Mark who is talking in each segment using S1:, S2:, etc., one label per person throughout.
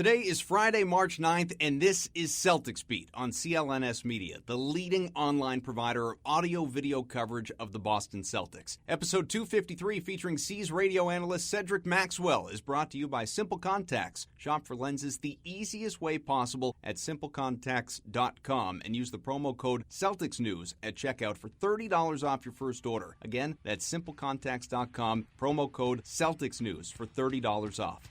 S1: Today is Friday, March 9th, and this is Celtics Beat on CLNS Media, the leading online provider of audio-video coverage of the Boston Celtics. Episode 253, featuring C's radio analyst Cedric Maxwell, is brought to you by Simple Contacts. Shop for lenses the easiest way possible at simplecontacts.com and use the promo code CelticsNews at checkout for $30 off your first order. Again, that's simplecontacts.com, promo code CelticsNews for $30 off.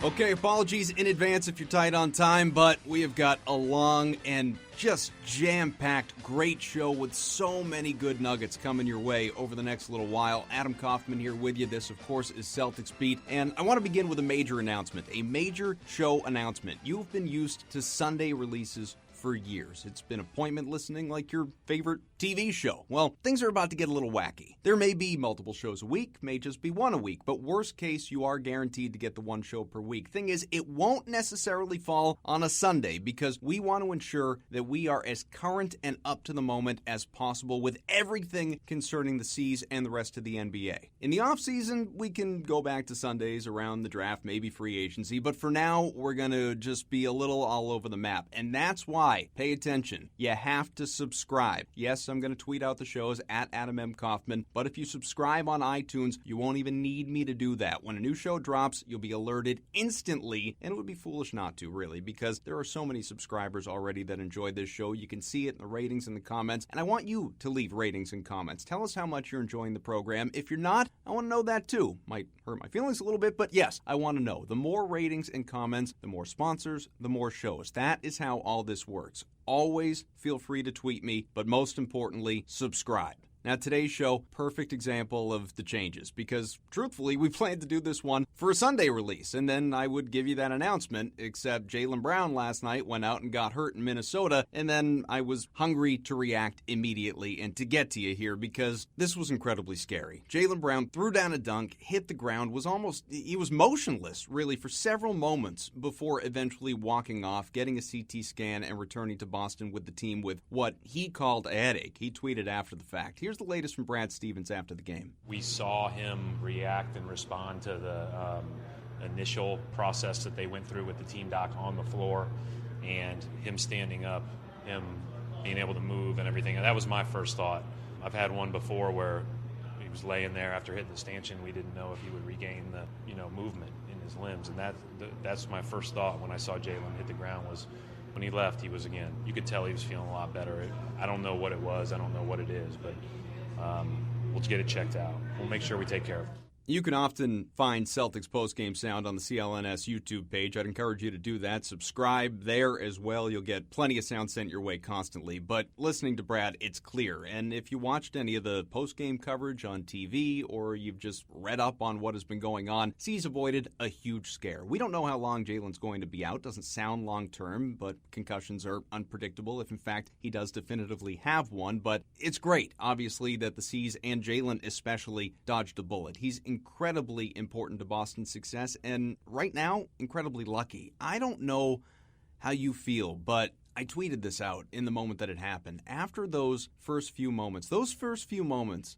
S1: Okay, apologies in advance if you're tight on time, but we have got a long and just jam-packed great show with so many good nuggets coming your way over the next little while. Adam Kaufman here with you. This, of course, is Celtics Beat, and I want to begin with a major announcement, a major show announcement. You've been used to Sunday releases for years. It's been appointment listening like your favorite TV show. Well, things are about to get a little wacky. There may be multiple shows a week, may just be one a week, but worst case, you are guaranteed to get the one show per week. Thing is, it won't necessarily fall on a Sunday because we want to ensure that we are as current and up to the moment as possible with everything concerning the C's and the rest of the NBA. In the offseason, we can go back to Sundays around the draft, maybe free agency, but for now, we're going to just be a little all over the map, and that's why. Pay attention. You have to subscribe. Yes, I'm going to tweet out the shows at Adam M. Kaufman, but if you subscribe on iTunes, you won't even need me to do that. When a new show drops, you'll be alerted instantly, and it would be foolish not to, really, because there are so many subscribers already that enjoy this show. You can see it in the ratings and the comments, and I want you to leave ratings and comments. Tell us how much you're enjoying the program. If you're not, I want to know that too. Might hurt my feelings a little bit, but yes, I want to know. The more ratings and comments, the more sponsors, the more shows. That is how all this works. Always feel free to tweet me, but most importantly, subscribe. Now, today's show, perfect example of the changes, because truthfully, we planned to do this one for a Sunday release, and then I would give you that announcement, except Jaylen Brown last night went out and got hurt in Minnesota, and then I was hungry to react immediately and to get to you here, because this was incredibly scary. Jaylen Brown threw down a dunk, hit the ground, he was motionless, really, for several moments before eventually walking off, getting a CT scan, and returning to Boston with the team with what he called a headache. He tweeted after the fact. Here's the latest from Brad Stevens after the game.
S2: We saw him react and respond to the initial process that they went through with the team doc on the floor, and him standing up, him being able to move and everything. And that was my first thought. I've had one before where he was laying there after hitting the stanchion. We didn't know if he would regain the movement in his limbs, and that's my first thought when I saw Jaylen hit the ground. Was when he left, he was, again, you could tell he was feeling a lot better. I don't know what it was. I don't know what it is, but we'll get it checked out. We'll make sure we take care of it.
S1: You can often find Celtics postgame sound on the CLNS YouTube page. I'd encourage you to do that. Subscribe there as well. You'll get plenty of sound sent your way constantly. But listening to Brad, it's clear. And if you watched any of the postgame coverage on TV or you've just read up on what has been going on, C's avoided a huge scare. We don't know how long Jaylen's going to be out. Doesn't sound long-term, but concussions are unpredictable if, in fact, he does definitively have one. But it's great, obviously, that the C's and Jaylen especially dodged a bullet. He's incredibly important to Boston's success, and right now, incredibly lucky. I don't know how you feel, but I tweeted this out in the moment that it happened. After those first few moments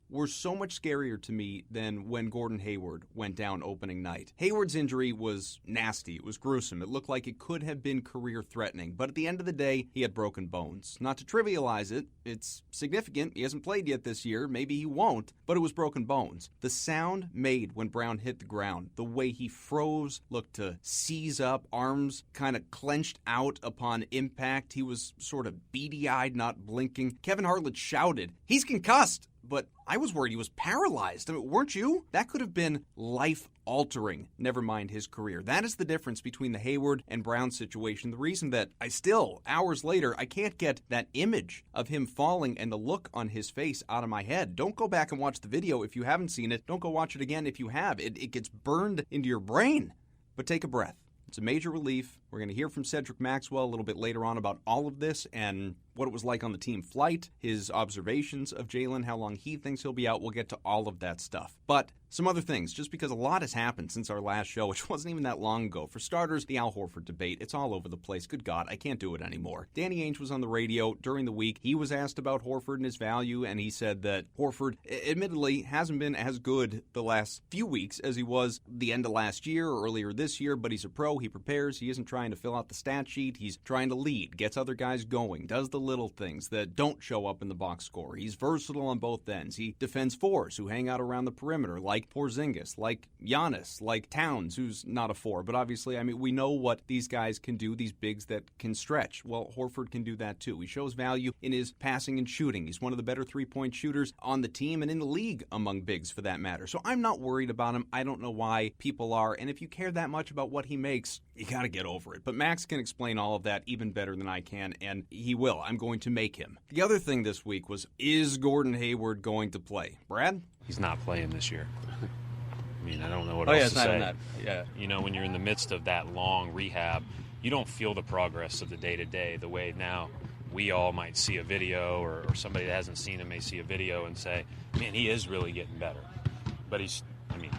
S1: were so much scarier to me than when Gordon Hayward went down opening night. Hayward's injury was nasty. It was gruesome. It looked like it could have been career-threatening. But at the end of the day, he had broken bones. Not to trivialize it, it's significant. He hasn't played yet this year. Maybe he won't. But it was broken bones. The sound made when Brown hit the ground, the way he froze, looked to seize up, arms kind of clenched out upon impact. He was sort of beady-eyed, not blinking. Kevin Hartland shouted, "He's concussed!" But I was worried he was paralyzed. I mean, weren't you? That could have been life-altering, never mind his career. That is the difference between the Hayward and Brown situation. The reason that I still, hours later, I can't get that image of him falling and the look on his face out of my head. Don't go back and watch the video if you haven't seen it. Don't go watch it again if you have. It gets burned into your brain. But take a breath. It's a major relief. We're going to hear from Cedric Maxwell a little bit later on about all of this and what it was like on the team flight, his observations of Jaylen, how long he thinks he'll be out. We'll get to all of that stuff. But some other things, just because a lot has happened since our last show, which wasn't even that long ago. For starters, the Al Horford debate. It's all over the place. Good God, I can't do it anymore. Danny Ainge was on the radio during the week. He was asked about Horford and his value, and he said that Horford, admittedly, hasn't been as good the last few weeks as he was the end of last year or earlier this year, but he's a pro. He prepares. He isn't trying to fill out the stat sheet. He's trying to lead, gets other guys going, does the little things that don't show up in the box score. He's versatile on both ends. He defends fours who hang out around the perimeter, like Porzingis, like Giannis, like Towns, who's not a four. But obviously, I mean, we know what these guys can do, these bigs that can stretch. Well, Horford can do that too. He shows value in his passing and shooting. He's one of the better three-point shooters on the team and in the league among bigs for that matter. So I'm not worried about him. I don't know why people are. And if you care that much about what he makes, you got to get over it. But Max can explain all of that even better than I can, and he will. I'm going to make him. The other thing this week was, is Gordon Hayward going to play? Brad?
S2: He's not playing this year. I mean, I don't know what else to say.
S3: Yeah.
S2: You know, when you're in the midst of that long rehab, you don't feel the progress of the day-to-day the way now we all might see a video or somebody that hasn't seen him may see a video and say, man, he is really getting better. But he's, I mean,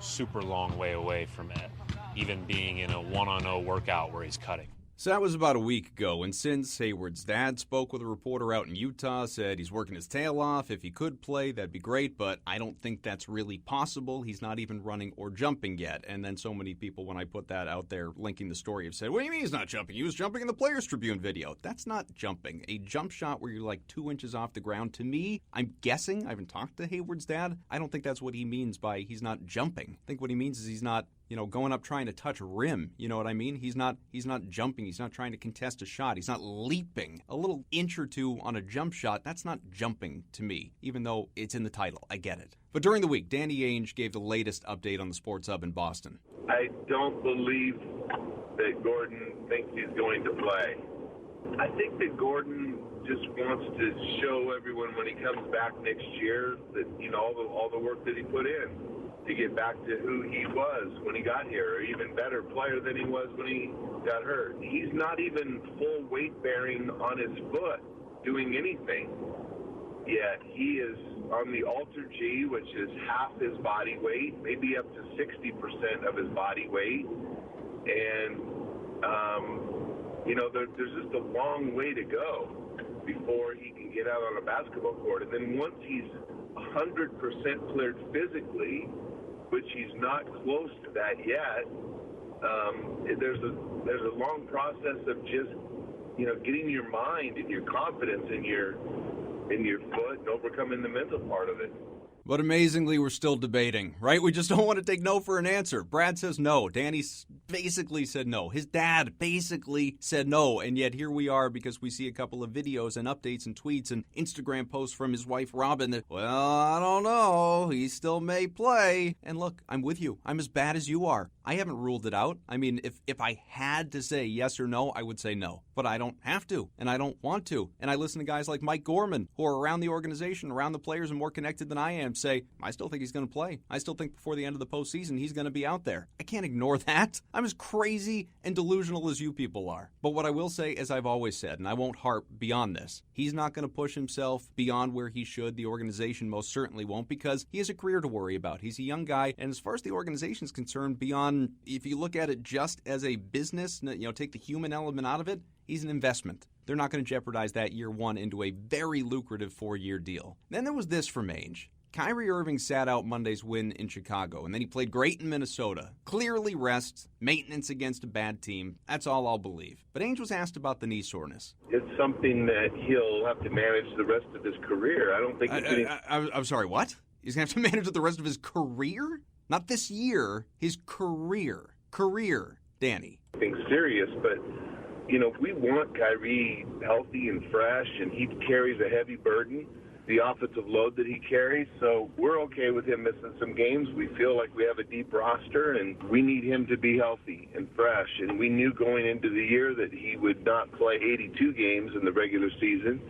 S2: super long way away from it, even being in a one-on-0 workout where he's cutting.
S1: So that was about a week ago, and since Hayward's dad spoke with a reporter out in Utah, said he's working his tail off. If he could play, that'd be great, but I don't think that's really possible. He's not even running or jumping yet. And then so many people, when I put that out there linking the story, have said, what do you mean he's not jumping? He was jumping in the Players Tribune video. That's not jumping. A jump shot where you're like 2 inches off the ground, to me, I'm guessing, I haven't talked to Hayward's dad, I don't think that's what he means by he's not jumping. I think what he means is he's not, going up trying to touch rim. You know what I mean? He's not jumping. He's not trying to contest a shot. He's not leaping. A little inch or two on a jump shot, that's not jumping to me, even though it's in the title. I get it. But during the week, Danny Ainge gave the latest update on the Sports Hub in Boston.
S4: I don't believe that Gordon thinks he's going to play. I think that Gordon just wants to show everyone when he comes back next year that, all the work that he put in to get back to who he was when he got here, or even better player than he was when he got hurt. He's not even full weight bearing on his foot doing anything yet. He is on the Alter G, which is half his body weight, maybe up to 60% of his body weight. And, there's just a long way to go before he can get out on a basketball court. And then once he's 100% cleared physically, which he's not close to that yet, there's a long process of just, getting your mind and your confidence in your foot and overcoming the mental part of it.
S1: But amazingly, we're still debating, right? We just don't want to take no for an answer. Brad says no. Danny basically said no. His dad basically said no. And yet here we are because we see a couple of videos and updates and tweets and Instagram posts from his wife, Robin, that, well, I don't know. He still may play. And look, I'm with you. I'm as bad as you are. I haven't ruled it out. I mean, if I had to say yes or no, I would say no. But I don't have to, and I don't want to. And I listen to guys like Mike Gorman, who are around the organization, around the players, and more connected than I am, say, I still think he's going to play. I still think before the end of the postseason, he's going to be out there. I can't ignore that. I'm as crazy and delusional as you people are. But what I will say, as I've always said, and I won't harp beyond this, he's not going to push himself beyond where he should. The organization most certainly won't, because he has a career to worry about. He's a young guy, and as far as the organization is concerned, beyond, if you look at it just as a business, take the human element out of it, he's an investment. They're not going to jeopardize that year one into a very lucrative 4-year deal. Then there was this from Ainge. Kyrie Irving sat out Monday's win in Chicago, and then he played great in Minnesota. Clearly rest, maintenance against a bad team. That's all I'll believe. But Ainge was asked about the knee soreness.
S4: It's something that he'll have to manage the rest of his careir. I don't think
S1: I'm sorry, what? He's going to have to manage it the rest of his career? Not this year, his career. Career, Danny.
S4: Being serious, but, we want Kyrie healthy and fresh, and he carries a heavy burden, the offensive load that he carries, so we're okay with him missing some games. We feel like we have a deep roster, and we need him to be healthy and fresh, and we knew going into the year that he would not play 82 games in the regular season,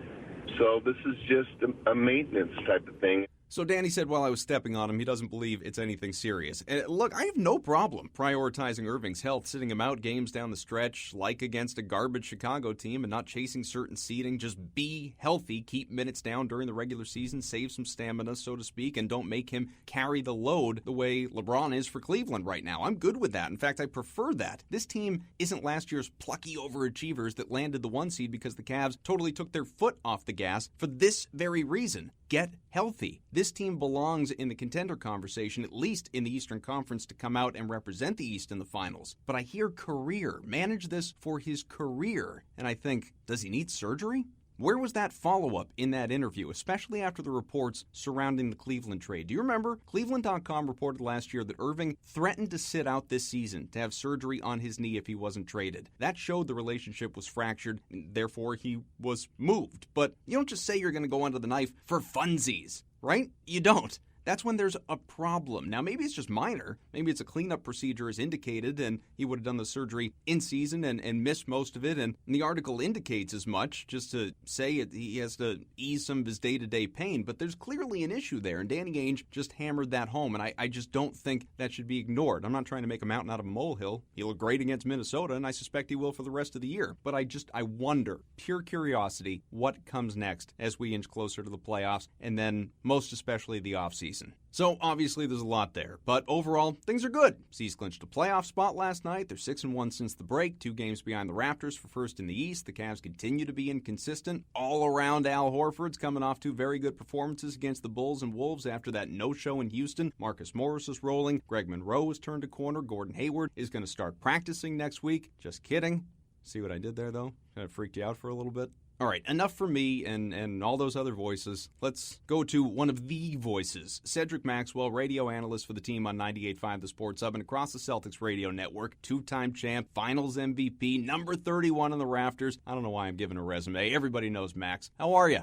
S4: so this is just a maintenance type of thing.
S1: So Danny said while I was stepping on him, he doesn't believe it's anything serious. And look, I have no problem prioritizing Irving's health, sitting him out games down the stretch, like against a garbage Chicago team, and not chasing certain seeding. Just be healthy, keep minutes down during the regular season, save some stamina, so to speak, and don't make him carry the load the way LeBron is for Cleveland right now. I'm good with that. In fact, I prefer that. This team isn't last year's plucky overachievers that landed the 1 seed because the Cavs totally took their foot off the gas for this very reason. Get healthy. This team belongs in the contender conversation, at least in the Eastern Conference, to come out and represent the East in the finals. But I hear career. Manage this for his career. And I think, does he need surgery? Where was that follow-up in that interview, especially after the reports surrounding the Cleveland trade? Do you remember? Cleveland.com reported last year that Irving threatened to sit out this season to have surgery on his knee if he wasn't traded. That showed the relationship was fractured, and therefore he was moved. But you don't just say you're going to go under the knife for funsies, right? You don't. That's when there's a problem. Now, maybe it's just minor. Maybe it's a cleanup procedure as indicated, and he would have done the surgery in season and missed most of it. And the article indicates as much, just to say he has to ease some of his day-to-day pain. But there's clearly an issue there, and Danny Ainge just hammered that home. And I just don't think that should be ignored. I'm not trying to make a mountain out of a molehill. He looked great against Minnesota, and I suspect he will for the rest of the year. But I wonder, pure curiosity, what comes next as we inch closer to the playoffs, and then most especially the offseason. So, obviously, there's a lot there. But overall, things are good. C's clinched a playoff spot last night. They're 6-1 since the break, 2 games behind the Raptors for first in the East. The Cavs continue to be inconsistent. All around, Al Horford's coming off 2 very good performances against the Bulls and Wolves after that no-show in Houston. Marcus Morris is rolling. Greg Monroe has turned a corner. Gordon Hayward is going to start practicing next week. Just kidding. See what I did there, though? Kind of freaked you out for a little bit? All right, enough for me and all those other voices. Let's go to one of the voices. Cedric Maxwell, radio analyst for the team on 98.5 The Sports Hub and across the Celtics radio network. 2-time champ, finals MVP, number 31 on the rafters. I don't know why I'm giving a resume. Everybody knows Max. How are you?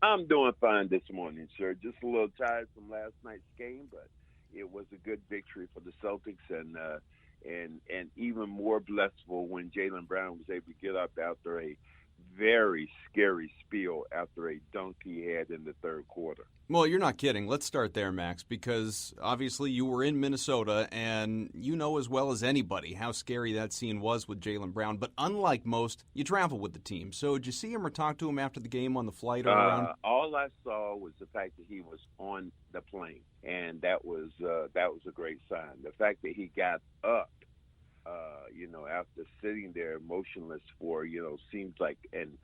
S3: I'm doing fine this morning, sir. Just a little tired from last night's game, but it was a good victory for the Celtics and even more blissful when Jaylen Brown was able to get up after a very scary spiel after a dunk he had in the third quarter.
S1: Well, you're not kidding. Let's start there, Max, because obviously you were in Minnesota, and you know as well as anybody how scary that scene was with Jaylen Brown. But unlike most, you travel with the team. So did you see him or talk to him after the game on the flight or around?
S3: All I saw was the fact that he was on the plane, and that was a great sign. The fact that he got up, after sitting there motionless for, seemed like an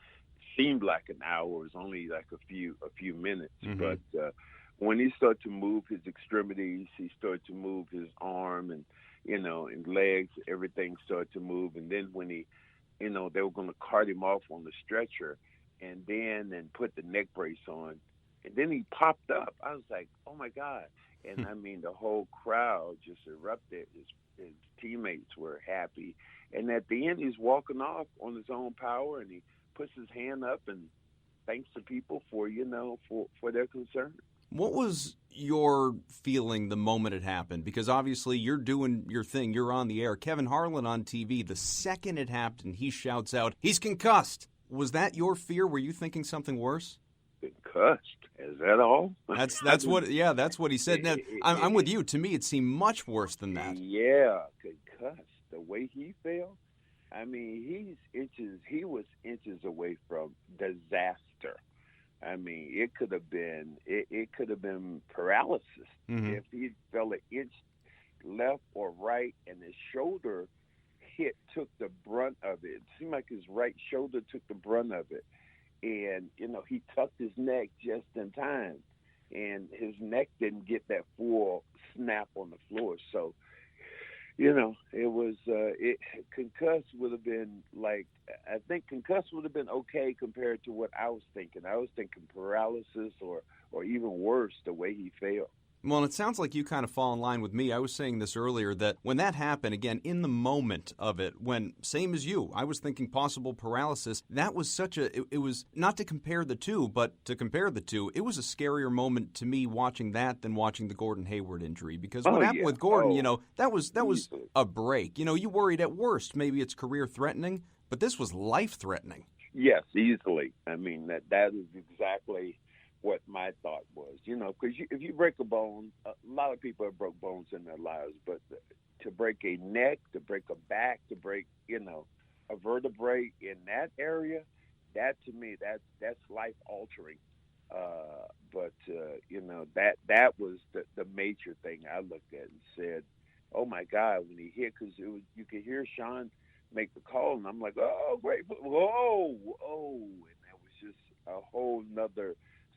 S3: hour. It was only like a few minutes. Mm-hmm. But when he started to move his extremities, he started to move his arm and legs, everything started to move. And then when he, they were going to cart him off on the stretcher and put the neck brace on. And then he popped up. I was like, oh, my God. And, the whole crowd just erupted. His teammates were happy. And at the end, he's walking off on his own power, and he puts his hand up and thanks the people for their concern.
S1: What was your feeling the moment it happened? Because obviously you're doing your thing. You're on the air. Kevin Harlan on TV, the second it happened, he shouts out, he's concussed. Was that your fear? Were you thinking something worse?
S3: Concussed? Is that all?
S1: That's what he said. Now, I'm with you. To me, it seemed much worse than that.
S3: Yeah, concussed. The way he fell, he was inches away from disaster. It could have been paralysis if he fell an inch left or right, and his shoulder took the brunt of it. It seemed like his right shoulder took the brunt of it. And, he tucked his neck just in time, and his neck didn't get that full snap on the floor. So, it was concussed would have been I think concussed would have been okay compared to what I was thinking. I was thinking paralysis or even worse, the way he fell.
S1: Well, and it sounds like you kind of fall in line with me. I was saying this earlier, that when that happened, again, in the moment of it, when, same as you, I was thinking possible paralysis, that was it was, not to compare the two, but to compare the two, it was a scarier moment to me watching that than watching the Gordon Hayward injury. Because what happened with Gordon, that was a break. You worried at worst, maybe it's career-threatening, but this was life-threatening.
S3: Yes, easily. That is exactly what my thought was, because if you break a bone, a lot of people have broke bones in their lives, but to break a neck, to break a back, to break, a vertebrae in that area, that to me, that's life altering. That was the major thing I looked at and said, oh my God, when he hit, because you could hear Sean make the call, and I'm like, oh, great, whoa, and that was just a whole nother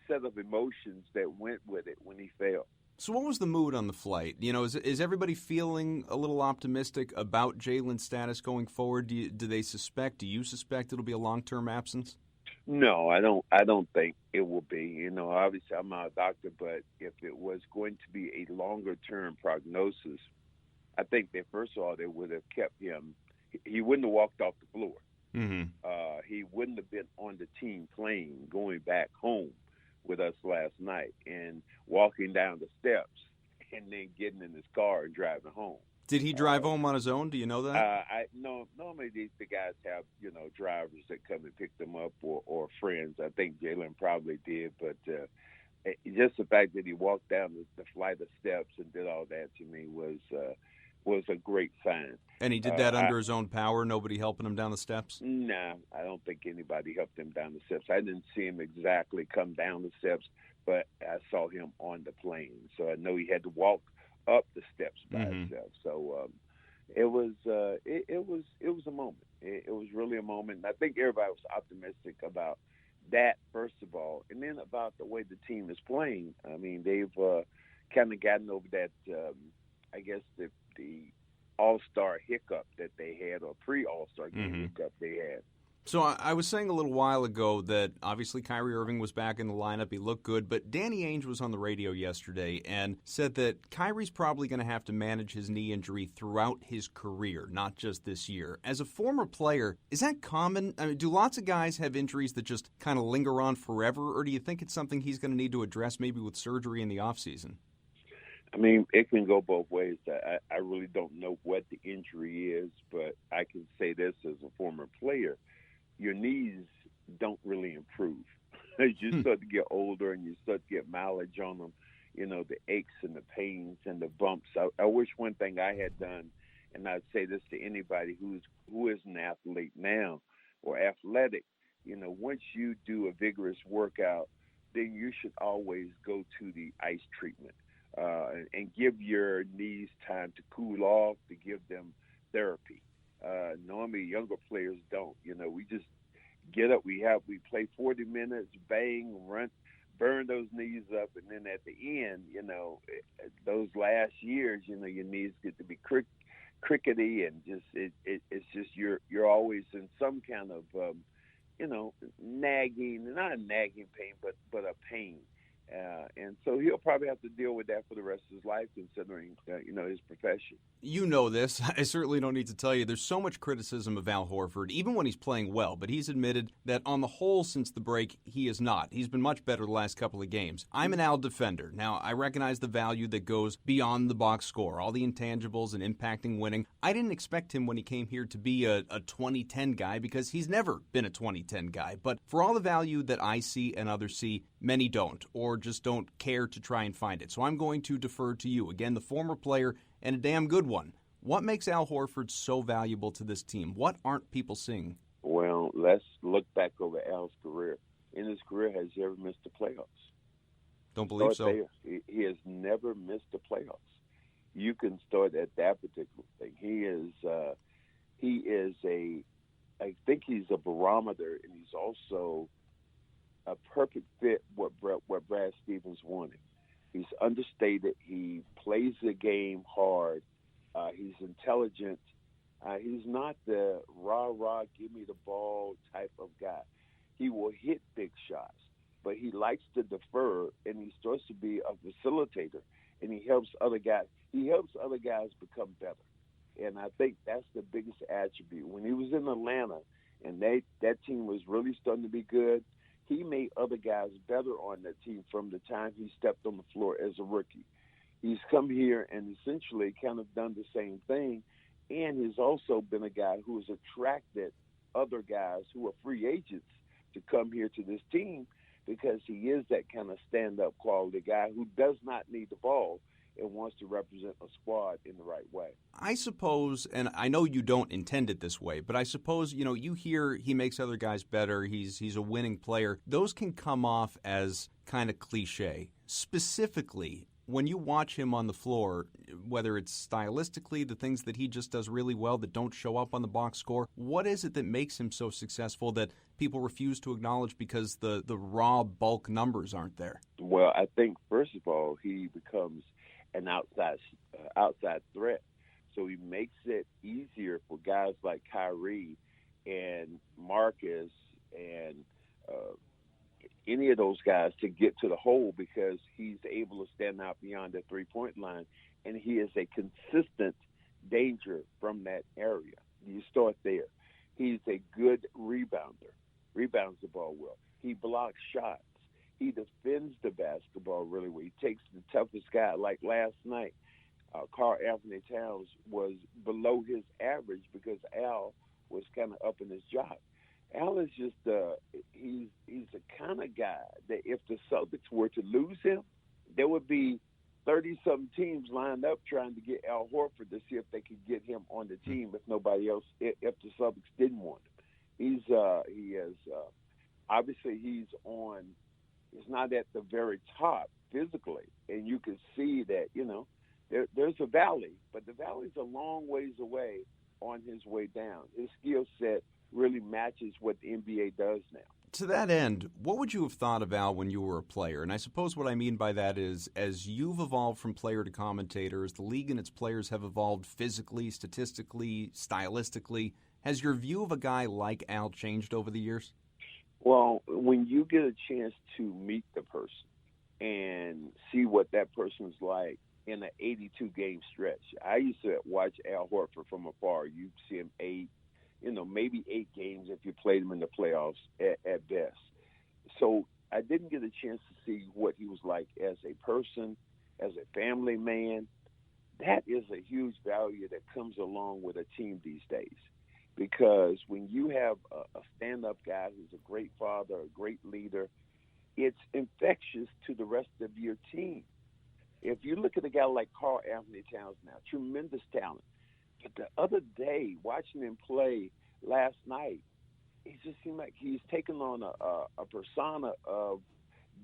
S3: set of emotions that went with it when he fell.
S1: So what was the mood on the flight? Is everybody feeling a little optimistic about Jaylen's status going forward? Do you suspect it'll be a long-term absence?
S3: No, I don't think it will be. Obviously I'm not a doctor, but if it was going to be a longer-term prognosis, I think that first of all they would have kept him. He wouldn't have walked off the floor.
S1: Mm-hmm.
S3: He wouldn't have been on the team plane going back home with us last night and walking down the steps and then getting in his car and driving home.
S1: Did he drive home on his own? Do you know that?
S3: Normally the guys have, drivers that come and pick them up or friends. I think Jaylen probably did, but just the fact that he walked down the flight of steps and did all that to me was a great sign.
S1: And he did that under his own power, nobody helping him down the steps?
S3: Nah, I don't think anybody helped him down the steps. I didn't see him exactly come down the steps, but I saw him on the plane. So I know he had to walk up the steps by himself. So it was a moment. It was really a moment. And I think everybody was optimistic about that, first of all, and then about the way the team is playing. I mean, they've kind of gotten over that, I guess, the All-Star hiccup that they had, or pre-All-Star game hiccup they had.
S1: So I was saying a little while ago that obviously Kyrie Irving was back in the lineup. He looked good, but Danny Ainge was on the radio yesterday and said that Kyrie's probably going to have to manage his knee injury throughout his career, not just this year. As a former player, is that common? I mean, do lots of guys have injuries that just kind of linger on forever, or do you think it's something he's going to need to address maybe with surgery in the offseason?
S3: I mean, it can go both ways. I really don't know what the injury is, but I can say this as a former player. Your knees don't really improve. As you start to get older and you start to get mileage on them, the aches and the pains and the bumps. I wish one thing I had done, and I'd say this to anybody who is an athlete now or athletic, once you do a vigorous workout, then you should always go to the ice treatment and give your knees time to cool off, to give them therapy. Normally younger players don't. We just get up, we play 40 minutes, bang, run, burn those knees up, and then at the end, those last years, your knees get to be crickety, and just it's just you're always in some kind of nagging, not a nagging pain, but a pain. And so he'll probably have to deal with that for the rest of his life, considering, his profession. You know
S1: this. I certainly don't need to tell you. There's so much criticism of Al Horford, even when he's playing well. But he's admitted that on the whole, since the break, he is not. He's been much better the last couple of games. I'm an Al defender. Now, I recognize the value that goes beyond the box score, all the intangibles and impacting winning. I didn't expect him when he came here to be a 2010 guy, because he's never been a 2010 guy. But for all the value that I see and others see, many don't, or just don't care to try and find it. So I'm going to defer to you. Again, the former player, and a damn good one. What makes Al Horford so valuable to this team? What aren't people seeing?
S3: Well, let's look back over Al's career. In his career, has he ever missed the playoffs?
S1: Don't believe so.
S3: There. He has never missed the playoffs. You can start at that particular thing. I think he's a barometer, and he's also a perfect fit what Brad Stevens wanted. He's understated. He plays the game hard. He's intelligent. He's not the rah-rah, give me the ball type of guy. He will hit big shots, but he likes to defer, and he starts to be a facilitator, and he helps other guys. He helps other guys become better, and I think that's the biggest attribute. When he was in Atlanta and that team was really starting to be good, he made other guys better on that team from the time he stepped on the floor as a rookie. He's come here and essentially kind of done the same thing, and he's also been a guy who has attracted other guys who are free agents to come here to this team because he is that kind of stand-up quality guy who does not need the ball and wants to represent a squad in the right way.
S1: I suppose, and I know you don't intend it this way, but I suppose, you hear he makes other guys better, he's a winning player. Those can come off as kind of cliche. Specifically, when you watch him on the floor, whether it's stylistically, the things that he just does really well that don't show up on the box score, what is it that makes him so successful that people refuse to acknowledge because the raw bulk numbers aren't there?
S3: Well, I think, first of all, he becomes an outside threat. So he makes it easier for guys like Kyrie and Marcus and any of those guys to get to the hole because he's able to stand out beyond the three-point line, and he is a consistent danger from that area. You start there. He's a good rebounder, rebounds the ball well. He blocks shots. He defends the basketball really well. He takes the toughest guy. Like last night, Karl Anthony Towns was below his average because Al was kind of up in his job. Al is just he's the kind of guy that if the Celtics were to lose him, there would be 30-something teams lined up trying to get Al Horford to see if they could get him on the team if nobody else, if the Celtics didn't want him. Obviously he's not at the very top physically, and you can see that, there's a valley, but the valley's a long ways away on his way down. His skill set really matches what the NBA does now.
S1: To that end, what would you have thought of Al when you were a player? And I suppose what I mean by that is, as you've evolved from player to commentator, as the league and its players have evolved physically, statistically, stylistically, has your view of a guy like Al changed over the years?
S3: Well, when you get a chance to meet the person and see what that person's like in an 82-game stretch. I used to watch Al Horford from afar. You'd see him maybe 8 games if you played him in the playoffs at best. So I didn't get a chance to see what he was like as a person, as a family man. That is a huge value that comes along with a team these days. Because when you have a stand-up guy who's a great father, a great leader, it's infectious to the rest of your team. If you look at a guy like Karl Anthony Towns now, tremendous talent. But the other day, watching him play last night, it just seemed like he's taken on a persona of,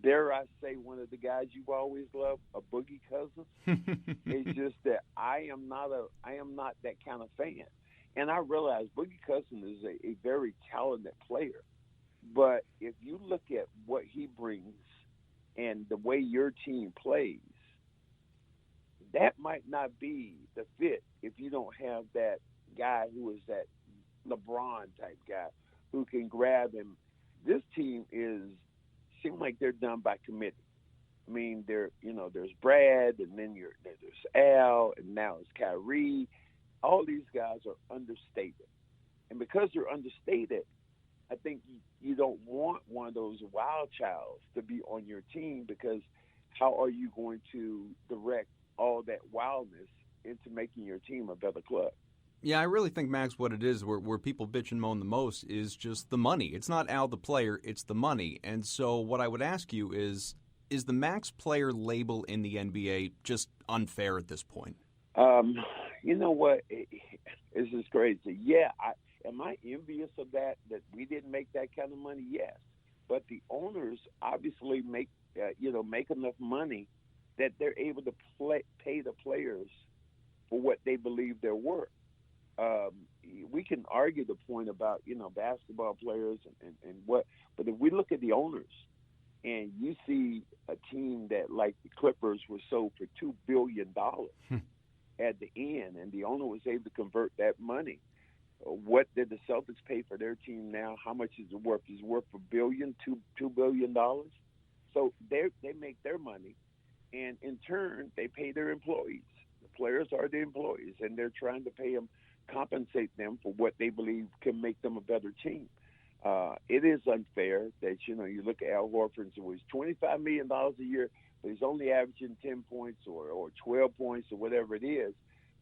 S3: dare I say, one of the guys you've always loved, a Boogie Cousins. It's just that I am not that kind of fan. And I realize Boogie Cousins is a very talented player. But if you look at what he brings and the way your team plays, that might not be the fit if you don't have that guy who is that LeBron-type guy who can grab him. This team seems like they're done by committee. I mean, there's Brad, and then there's Al, and now it's Kyrie. All these guys are understated. And because they're understated, I think you don't want one of those wild childs to be on your team, because how are you going to direct all that wildness into making your team a better club?
S1: Yeah, I really think, Max, what it is, where people bitch and moan the most is just the money. It's not Al the player, it's the money. And so what I would ask you is the max player label in the NBA just unfair at this point?
S3: You know what? This is crazy. Yeah, am I envious of that we didn't make that kind of money? Yes. But the owners obviously make enough money that they're able to pay the players for what they believe they're worth. We can argue the point about, basketball players and what, but if we look at the owners and you see a team that, like the Clippers, was sold for $2 billion at the end, and the owner was able to convert that money. What did the Celtics pay for their team now? How much is it worth? Is it worth $2 billion? So they make their money, and in turn, they pay their employees. The players are the employees, and they're trying to pay them, compensate them for what they believe can make them a better team. It is unfair that, you look at Al Horford and say, well, he's $25 million a year, but he's only averaging 10 points or 12 points or whatever it is,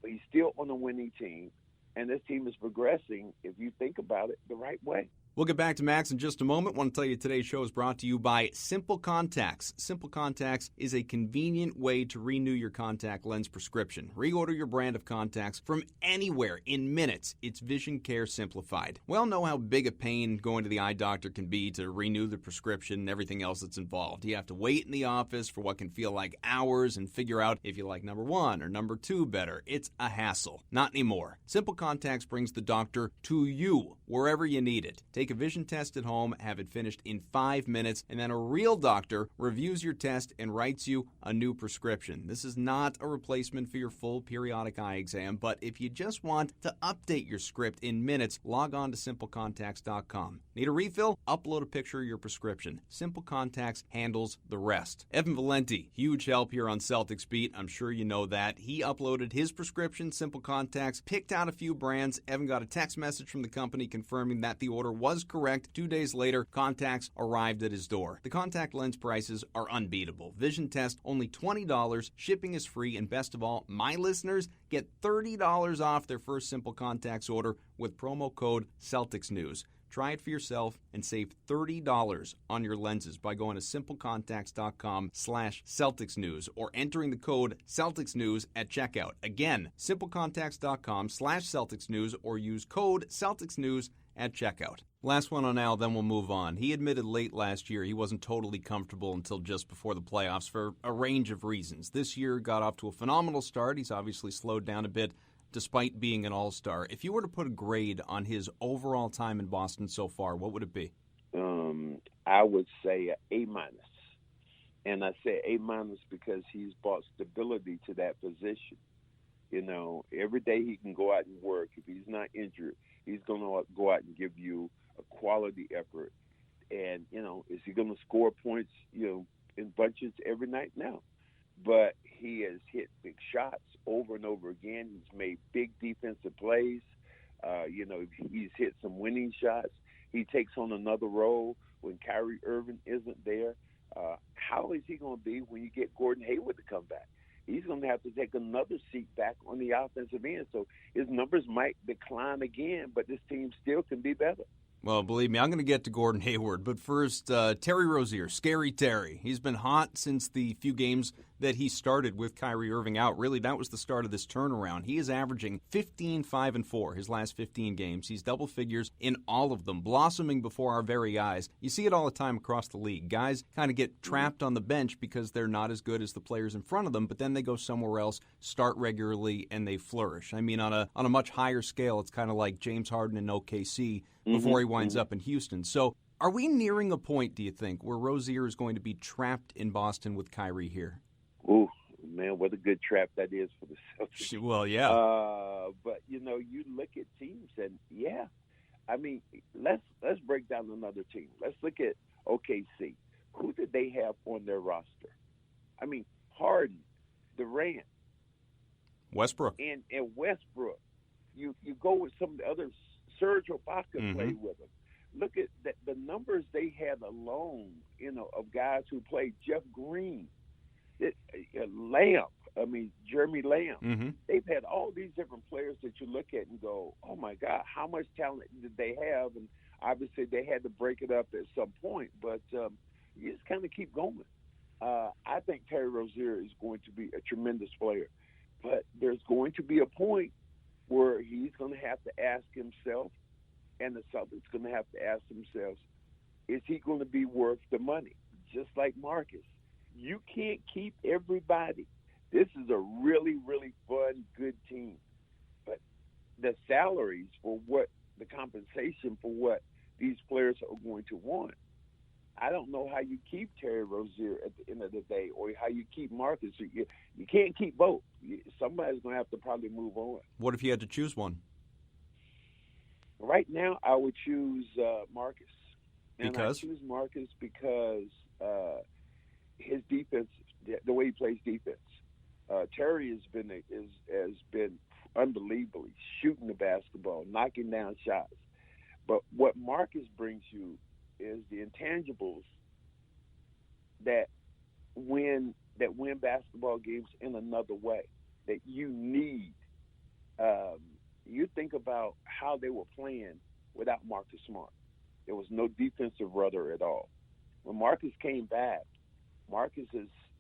S3: but he's still on a winning team, and this team is progressing, if you think about it, the right way.
S1: We'll get back to Max in just a moment. I want to tell you today's show is brought to you by Simple Contacts. Simple Contacts is a convenient way to renew your contact lens prescription. Reorder your brand of contacts from anywhere in minutes. It's vision care simplified. We all know how big a pain going to the eye doctor can be to renew the prescription and everything else that's involved. You have to wait in the office for what can feel like hours and figure out if you like number 1 or number 2 better. It's a hassle. Not anymore. Simple Contacts brings the doctor to you wherever you need it. Take a vision test at home, have it finished in 5 minutes, and then a real doctor reviews your test and writes you a new prescription. This is not a replacement for your full periodic eye exam, but if you just want to update your script in minutes, log on to simplecontacts.com. Need a refill? Upload a picture of your prescription. Simple Contacts handles the rest. Evan Valenti, huge help here on Celtics Beat. I'm sure you know that. He uploaded his prescription, Simple Contacts, picked out a few brands. Evan got a text message from the company confirming that the order was correct. 2 days later, contacts arrived at his door. The contact lens prices are unbeatable. Vision test, only $20. Shipping is free. And best of all, my listeners get $30 off their first Simple Contacts order with promo code Celtics News. Try it for yourself and save $30 on your lenses by going to simplecontacts.com/Celtics News or entering the code Celtics News at checkout. Again, simplecontacts.com/Celtics News or use code Celtics News at checkout. Last one on Al, then we'll move on. He admitted late last year he wasn't totally comfortable until just before the playoffs for a range of reasons. This year got off to a phenomenal start. He's obviously slowed down a bit despite being an all-star. If you were to put a grade on his overall time in Boston so far, what would it be?
S3: I would say an A-. And I say A- because he's brought stability to that position. You know, every day he can go out and work. If he's not injured, he's going to go out and give you a quality effort. And, you know, is he going to score points, you know, in bunches every night? No. But he has hit big shots over and over again. He's made big defensive plays. You know, he's hit some winning shots. He takes on another role when Kyrie Irving isn't there. How is he going to be when you get Gordon Hayward to come back? He's going to have to take another seat back on the offensive end. So his numbers might decline again, but this team still can be better.
S1: Well, believe me, I'm going to get to Gordon Hayward. But first, Terry Rozier, Scary Terry. He's been hot since the few games that he started with Kyrie Irving out. Really, that was the start of this turnaround. He is averaging 15, 5, and 4 his last 15 games. He's double figures in all of them, blossoming before our very eyes. You see it all the time across the league. Guys kind of get trapped on the bench because they're not as good as the players in front of them, but then they go somewhere else, start regularly, and they flourish. I mean, on a much higher scale, it's kind of like James Harden in OKC before he winds up in Houston. So are we nearing a point, do you think, where Rozier is going to be trapped in Boston with Kyrie here?
S3: Ooh, man, what a good trap that is for the Celtics.
S1: Well, yeah.
S3: But, you know, you look at teams and, yeah, I mean, let's break down another team. Let's look at OKC. Who did they have on their roster? I mean, Harden, Durant.
S1: Westbrook.
S3: And Westbrook. You go with some of the others. Serge Ibaka played with them. Look at the numbers they had alone, you know, of guys who played. Jeff Green, Jeremy Lamb. They've had all these different players that you look at and go, oh, my God, how much talent did they have? And obviously they had to break it up at some point, but you just kind of keep going. I think Terry Rozier is going to be a tremendous player, but there's going to be a point where he's going to have to ask himself, and the Celtics going to have to ask themselves, is he going to be worth the money? Just like Marcus. You can't keep everybody. This is a really, really fun, good team. But the salaries for the compensation for what these players are going to want, I don't know how you keep Terry Rozier at the end of the day, or how you keep Marcus. You can't keep both. Somebody's going to have to probably move on.
S1: What if you had to choose one?
S3: Right now, I would choose Marcus. And
S1: because?
S3: I choose Marcus because his defense, the way he plays defense. Terry has been unbelievably shooting the basketball, knocking down shots. But what Marcus brings you is the intangibles that win basketball games in another way that you need. You think about how they were playing without Marcus Smart. There was no defensive rudder at all. When Marcus came back, Marcus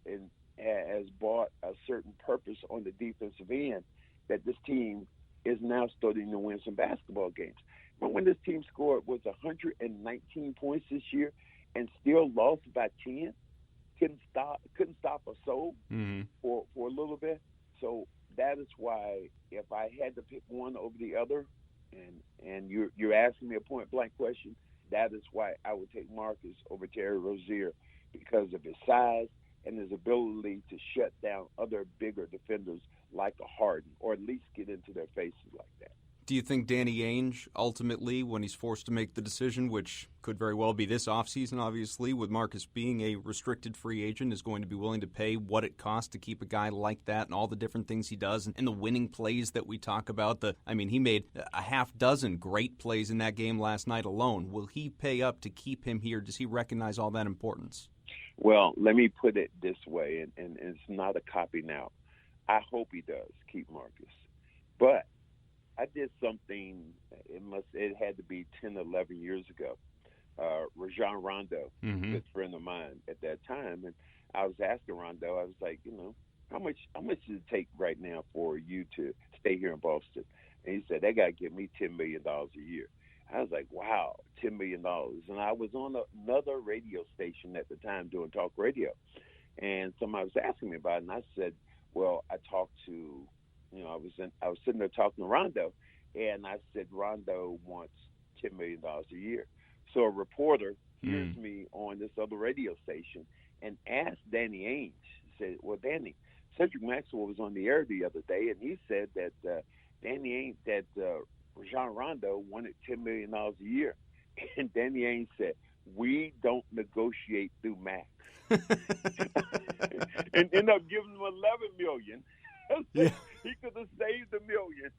S3: has brought a certain purpose on the defensive end that this team is now starting to win some basketball games. But when this team scored was 119 points this year and still lost by 10, couldn't stop a soul for a little bit. So that is why if I had to pick one over the other, and you're asking me a point blank question, that is why I would take Marcus over Terry Rozier because of his size and his ability to shut down other bigger defenders like a Harden, or at least get into their faces like that.
S1: Do you think Danny Ainge, ultimately, when he's forced to make the decision, which could very well be this offseason, obviously, with Marcus being a restricted free agent, is going to be willing to pay what it costs to keep a guy like that and all the different things he does and the winning plays that we talk about? He made a half dozen great plays in that game last night alone. Will he pay up to keep him here? Does he recognize all that importance?
S3: Well, let me put it this way, and it's not a copy now. I hope he does keep Marcus. But I did something, it had to be 10, 11 years ago. Rajon Rondo, a good friend of mine at that time, and I was asking Rondo, I was like, how much does it take right now for you to stay here in Boston? And he said, they got to give me $10 million a year. I was like, wow, $10 million. And I was on another radio station at the time doing talk radio. And somebody was asking me about it, and I said, well, I talked to, I was sitting there talking to Rondo, and I said, Rondo wants $10 million a year. So a reporter hears me on this other radio station and asked Danny Ainge, said, well, Danny, Cedric Maxwell was on the air the other day, and he said that Rajon Rondo wanted $10 million a year. And Danny Ainge said, we don't negotiate through max. And end up giving him $11 million.
S1: Yeah.
S3: He could have saved $1 million.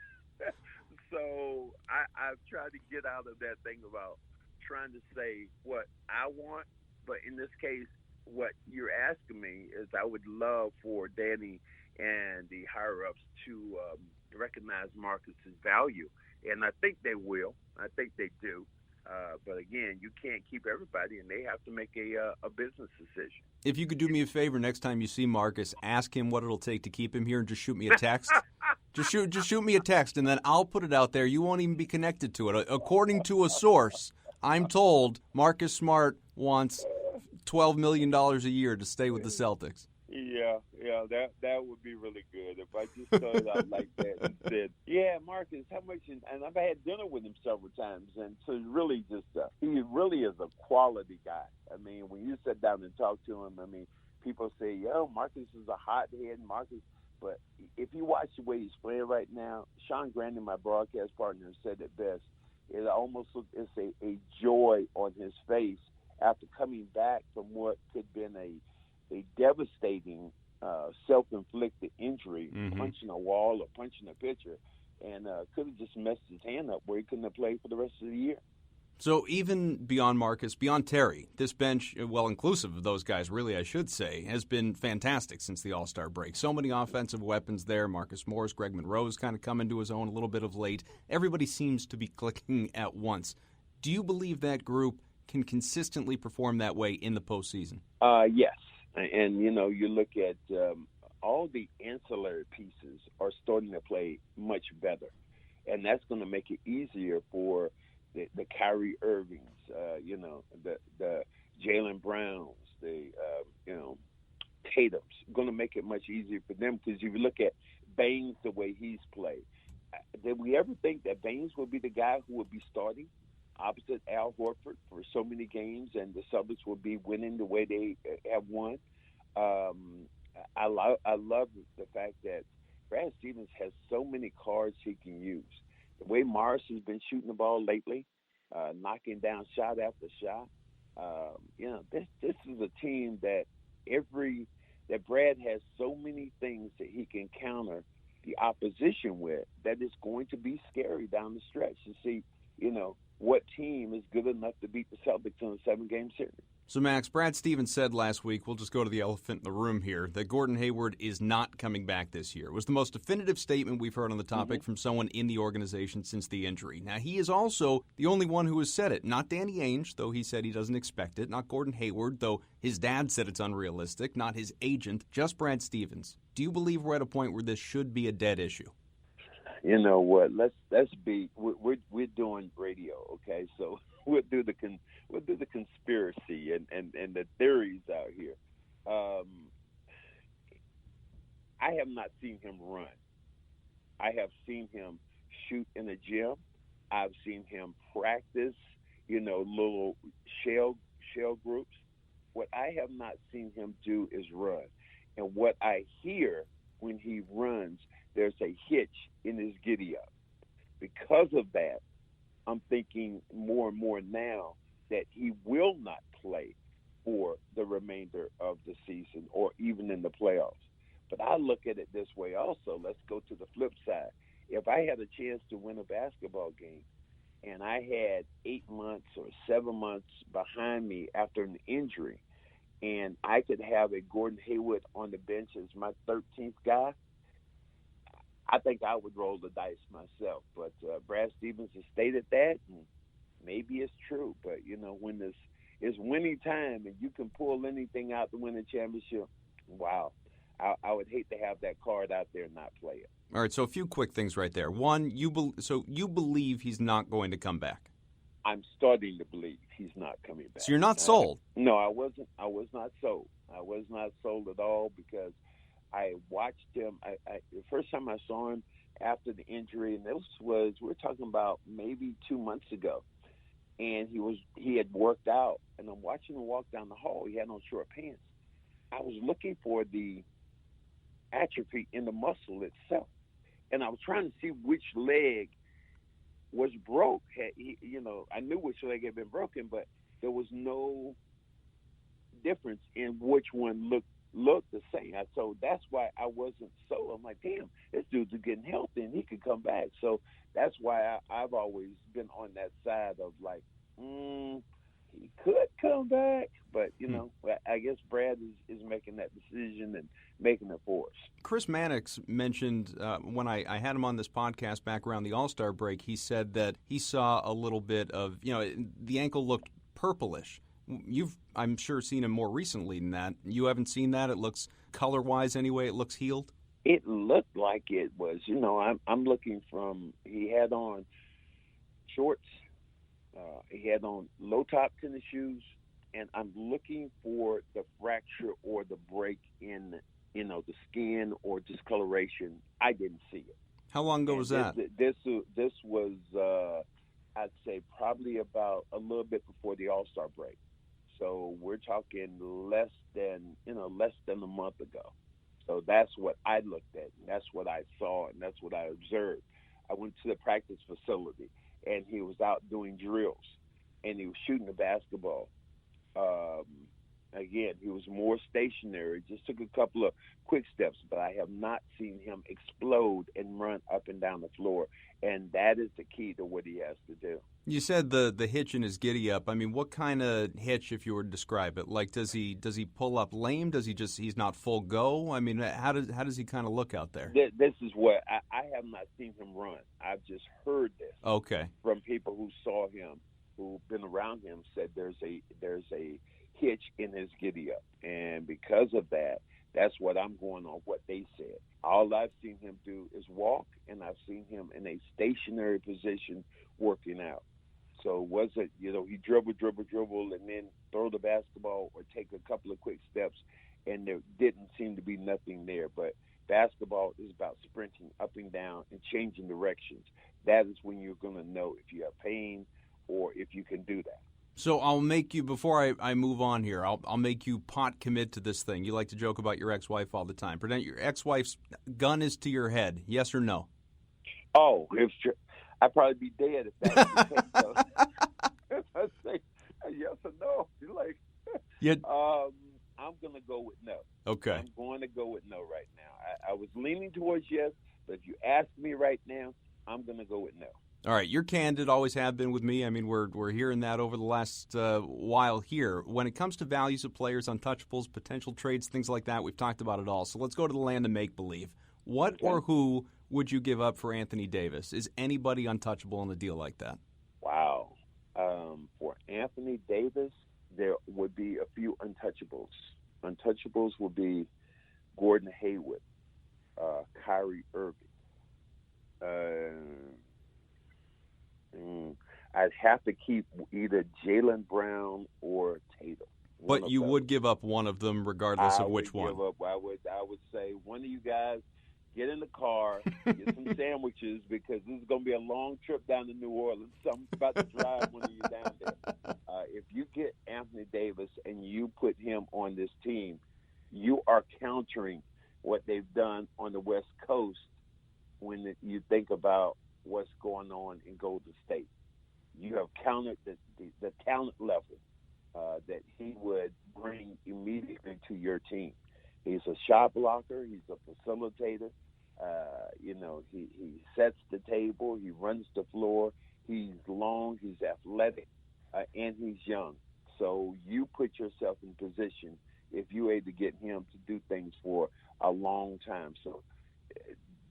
S3: So I've tried to get out of that thing about trying to say what I want. But in this case, what you're asking me is I would love for Danny and the higher-ups to recognize Marcus's value. And I think they will. I think they do. But again, you can't keep everybody, and they have to make a business decision.
S1: If you could do me a favor next time you see Marcus, ask him what it'll take to keep him here, and just shoot me a text. just shoot me a text, and then I'll put it out there. You won't even be connected to it. According to a source, I'm told Marcus Smart wants $12 million a year to stay with the Celtics.
S3: Yeah, that would be really good if I just started out like that and said, yeah, Marcus, how much? And I've had dinner with him several times, and so really just he really is a quality guy. I mean, when you sit down and talk to him, people say, yo, Marcus is a hothead, Marcus. But if you watch the way he's playing right now, Sean Grandi, my broadcast partner, said it best. It almost looks it's a joy on his face after coming back from what could have been a devastating self-inflicted injury, punching a wall or punching a pitcher, and could have just messed his hand up where he couldn't have played for the rest of the year.
S1: So even beyond Marcus, beyond Terry, this bench, well, inclusive of those guys, really, I should say, has been fantastic since the All-Star break. So many offensive weapons there. Marcus Morris, Greg Monroe's kind of come into his own a little bit of late. Everybody seems to be clicking at once. Do you believe that group can consistently perform that way in the postseason?
S3: Yes. And, you look at all the ancillary pieces are starting to play much better. And that's going to make it easier for the Kyrie Irvings, the Jaylen Browns, the Tatum's. Going to make it much easier for them because if you look at Baines, the way he's played, did we ever think that Baines would be the guy who would be starting opposite Al Horford for so many games, and the Celtics will be winning the way they have won? I love the fact that Brad Stevens has so many cards he can use. The way Morris has been shooting the ball lately, knocking down shot after shot. This is a team that Brad has so many things that he can counter the opposition with that is going to be scary down the stretch to see, what team is good enough to beat the Celtics in a 7-game series.
S1: So, Max, Brad Stevens said last week, we'll just go to the elephant in the room here, that Gordon Hayward is not coming back this year. It was the most definitive statement we've heard on the topic from someone in the organization since the injury. Now, he is also the only one who has said it. Not Danny Ainge, though he said he doesn't expect it. Not Gordon Hayward, though his dad said it's unrealistic. Not his agent. Just Brad Stevens. Do you believe we're at a point where this should be a dead issue?
S3: You know what? Let's be. We're doing radio, okay? So we'll do the conspiracy and the theories out here. I have not seen him run. I have seen him shoot in a gym. I've seen him practice, little shell groups. What I have not seen him do is run. And what I hear when he runs, there's a hitch in his giddy up. Because of that, I'm thinking more and more now that he will not play for the remainder of the season or even in the playoffs. But I look at it this way also. Let's go to the flip side. If I had a chance to win a basketball game and I had 8 months or 7 months behind me after an injury, and I could have a Gordon Hayward on the bench as my 13th guy, I think I would roll the dice myself. But Brad Stevens has stated that, and maybe it's true. But, when it's winning time and you can pull anything out to win a championship, wow. I would hate to have that card out there and not play it.
S1: All right, so a few quick things right there. One, you believe he's not going to come back? I'm
S3: starting to believe he's not coming back.
S1: So you're not sold?
S3: No, I wasn't. I was not sold. I was not sold at all because I watched him. The first time I saw him after the injury, and we're talking about maybe 2 months ago, and he had worked out, and I'm watching him walk down the hall. He had on short pants. I was looking for the atrophy in the muscle itself, and I was trying to see which leg was broke. I knew which leg had been broken, but there was no difference in which one looked the same. So that's why I wasn't sold. I'm like, damn, this dude's getting healthy and he could come back. So that's why I've always been on that side of like, he could come back. But, I guess Brad is making that decision and making it for us.
S1: Chris Mannix mentioned when I had him on this podcast back around the All-Star break, he said that he saw a little bit of, the ankle looked purplish. You've, I'm sure, seen him more recently than that. You haven't seen that? It looks, color-wise anyway, it looks healed?
S3: It looked like it was. I'm looking from, he had on shorts, he had on low-top tennis shoes, and I'm looking for the fracture or the break in, the skin or discoloration. I didn't see it.
S1: How long ago was that?
S3: This was, I'd say, probably about a little bit before the All-Star break. So we're talking less than a month ago. So that's what I looked at, and that's what I saw, and that's what I observed. I went to the practice facility, and he was out doing drills, and he was shooting the basketball. Again, he was more stationary, just took a couple of quick steps, but I have not seen him explode and run up and down the floor, and that is the key to what he has to do.
S1: You said the hitch in his giddy up. I mean, what kind of hitch, if you were to describe it? Like, does he pull up lame? Does he he's not full go? I mean, how does he kind of look out there?
S3: This is what I have not seen him run. I've just heard this from people who saw him, who've been around him, said there's a hitch in his giddy up, and because of that, that's what I'm going on what they said. All I've seen him do is walk, and I've seen him in a stationary position working out. So was it, he dribble, and then throw the basketball or take a couple of quick steps, and there didn't seem to be nothing there. But basketball is about sprinting up and down and changing directions. That is when you're going to know if you have pain or if you can do that.
S1: So I'll make you, before I move on here, I'll make you pot commit to this thing. You like to joke about your ex-wife all the time. Pretend your ex-wife's gun is to your head. Yes or no?
S3: Oh, I'd probably be dead if that was the case. So. I'd say yes or no. I'm going to go with no.
S1: Okay.
S3: I'm going to go with no right now. I was leaning towards yes, but if you ask me right now, I'm going to go with no.
S1: All right, you're candid, always have been with me. I mean, we're hearing that over the last while here. When it comes to values of players, untouchables, potential trades, things like that, we've talked about it all. So let's go to the land of make-believe. What or who would you give up for Anthony Davis? Is anybody untouchable in a deal like that?
S3: Wow. For Anthony Davis, there would be a few untouchables. Untouchables would be Gordon Hayward, Kyrie Irving. I'd have to keep either Jaylen Brown or Tatum.
S1: But you would give up one of them regardless of which one.
S3: I would say one of you guys get in the car, get some sandwiches, because this is going to be a long trip down to New Orleans. So I'm about to drive one of you down there. If you get Anthony Davis and you put him on this team, you are countering what they've done on the West Coast when you think about what's going on in Golden State. You have countered the talent level that he would bring immediately to your team. He's a shot blocker. He's a facilitator. He sets the table. He runs the floor. He's long. He's athletic, and he's young. So you put yourself in position if you're able to get him to do things for a long time. So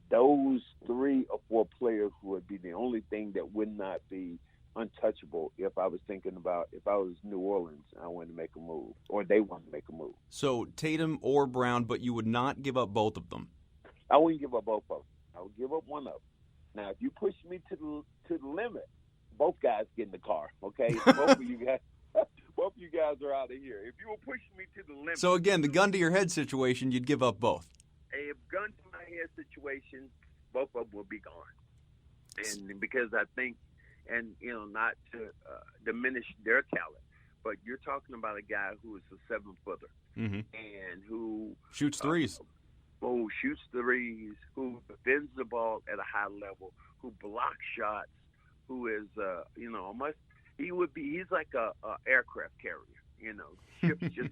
S3: those 3 or 4 players would be the only thing that would not be untouchable if I was thinking about if I was New Orleans, I wanted to make a move, or they wanted to make a move.
S1: So Tatum or Brown, but you would not give up both of them?
S3: I wouldn't give up both of them. I would give up one of them. Now, if you push me to the limit, both guys get in the car, okay? Both of you guys are out of here. If you were pushing me to the limit.
S1: So, again, the gun to your head situation, you'd give up both.
S3: A gun to my head situation, both of them will be gone. And because I think, and, not to diminish their talent, but you're talking about a guy who is a 7-footer and who
S1: shoots threes.
S3: Who shoots threes, who defends the ball at a high level, who blocks shots, who is, he's like a aircraft carrier, ships just,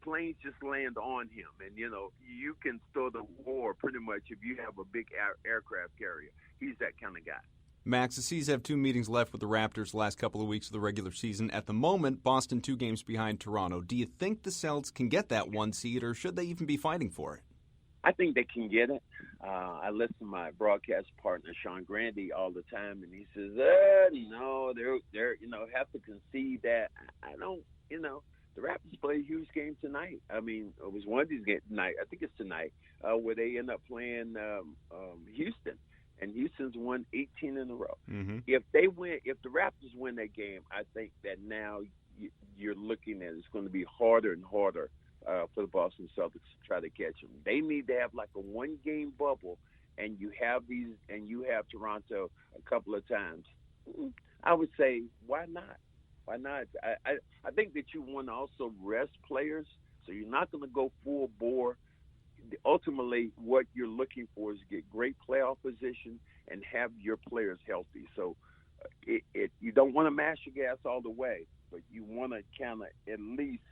S3: planes just land on him. And, you can store the war pretty much if you have a big aircraft carrier. He's that kind of guy.
S1: Max, the C's have 2 meetings left with the Raptors the last couple of weeks of the regular season. At the moment, Boston 2 games behind Toronto. Do you think the Celtics can get that 1 seed, or should they even be fighting for it?
S3: I think they can get it. I listen to my broadcast partner, Sean Grandy, all the time, and he says, no, they're have to concede that. I don't, the Raptors play a huge game tonight. I mean, it was one of these games tonight. I think it's tonight, where they end up playing Houston. And Houston's won 18 in a row. Mm-hmm. If the Raptors win that game, I think that now you're looking at it's going to be harder and harder for the Boston Celtics to try to catch them. They need to have like a 1-game bubble, and you have Toronto a couple of times. I would say, why not? Why not? I think that you want to also rest players, so you're not going to go full bore. Ultimately, what you're looking for is to get great playoff position and have your players healthy. So you don't want to mash your gas all the way, but you want to kind of at least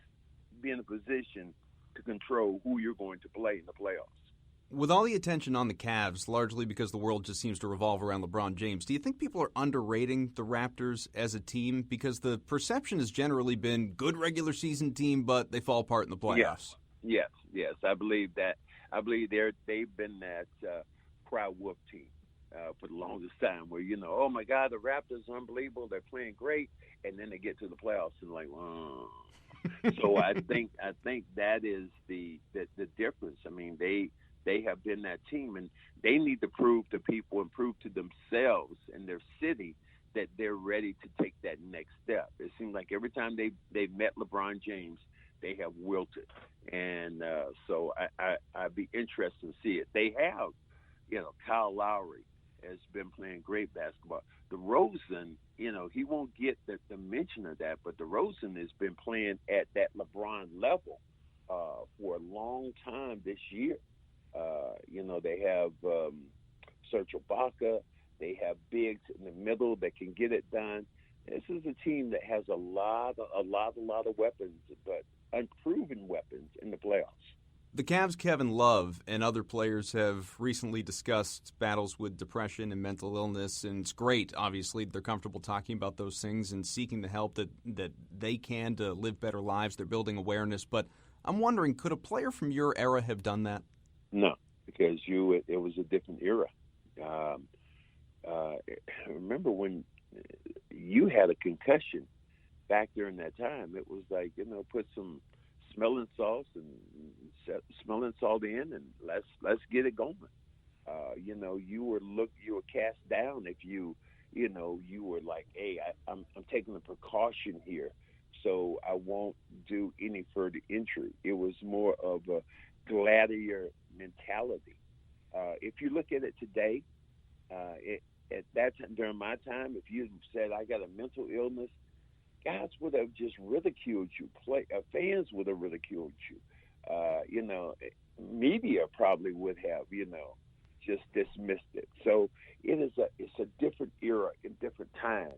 S3: be in a position to control who you're going to play in the playoffs.
S1: With all the attention on the Cavs, largely because the world just seems to revolve around LeBron James, do you think people are underrating the Raptors as a team? Because the perception has generally been good regular season team, but they fall apart in the playoffs.
S3: Yes. I believe that. I believe they've been that cry wolf team for the longest time where, oh, my God, the Raptors are unbelievable. They're playing great. And then they get to the playoffs and like, oh. So I think that is the difference. I mean, they have been that team, and they need to prove to people and prove to themselves and their city that they're ready to take that next step. It seems like every time they've met LeBron James, they have wilted. And so I'd be interested to see it. They have, Kyle Lowry has been playing great basketball. DeRozan, he won't get the mention of that, but DeRozan has been playing at that LeBron level for a long time this year. They have Serge Ibaka. They have bigs in the middle that can get it done. This is a team that has a lot of weapons, but unproven weapons in the playoffs.
S1: The Cavs' Kevin Love and other players have recently discussed battles with depression and mental illness, and it's great, obviously, they're comfortable talking about those things and seeking the help that they can to live better lives. They're building awareness, but I'm wondering, could a player from your era have done that?
S3: No, because it was a different era. Remember when you had a concussion back during that time? It was like, put some smelling salt in, and let's get it going. You were cast down if you were like, hey, I'm taking a precaution here, so I won't do any further injury. It was more of a gladiator mentality. If you look at it today, at that time, during my time, if you said I got a mental illness, guys would have just ridiculed you. Fans would have ridiculed you. Media probably would have, just dismissed it. So it's a different era, a different time.